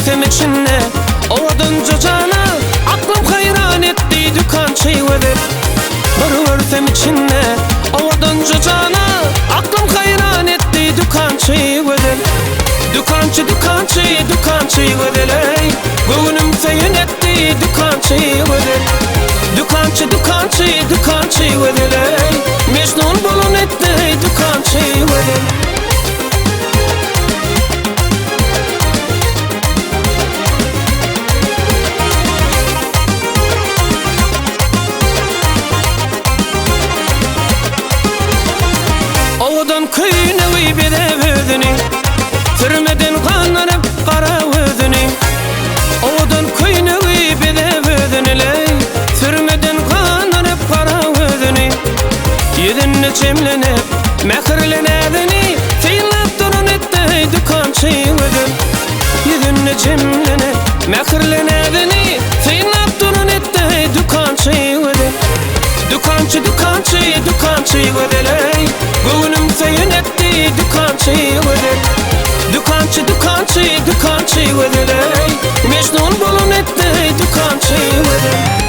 versem içinde ovadınca cana, aklım hayran etti dükançıyı öder. Bir versem içinde ovadınca cana, aklım hayran etti dükançıyı öder. Dükançı dükançı dükançı ödeley, gönlüm seyin etti dükançı öder. Dükançı dükançı dükançı ödeley, Mecnun bulun etti dükançı öder. Ovadan köyüne uybede vödünü, sürmeden kanlanıp kara özünü. Ovadan köyüne uybede vödünü, sürmeden kanlanıp kara özünü. Yüzünle çemlenip mehirlenedini, seylap durun etti dükançı ödün. Yüzünle çemlenip mehirlenedini, seylap durun etti dükançı ödün. Dükançı dükançı dükançı ödeley, gönlüm seyin etti dükançı öder. Dükançı dükançı dükançı ödeley, Mecnun bulun etti dükançı öder.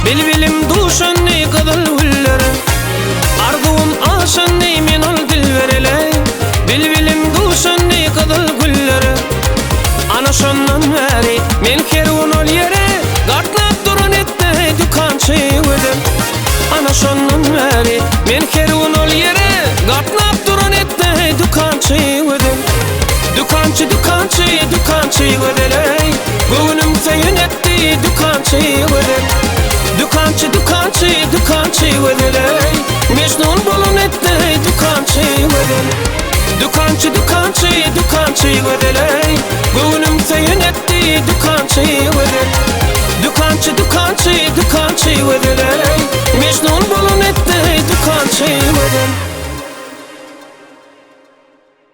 Bilbilim duşan ne kadar hullere, arzum aşan ne min ol dilverele. Bilbilim duşan ne kadar hullere, ana şondan veri men kerun ol yere, gartnap durun etti dükançı öder. Ana şondan veri men kerun ol yere, gartnap durun etti dükançı öder. Dükançı dükançı dükançı ödeley, gönlüm seyin etti dükançı öder. Dükançı dükançı dükançı ödeley, Mecnun bulun etti dükançı öder. Dükançı dükançı dükançı ödeley,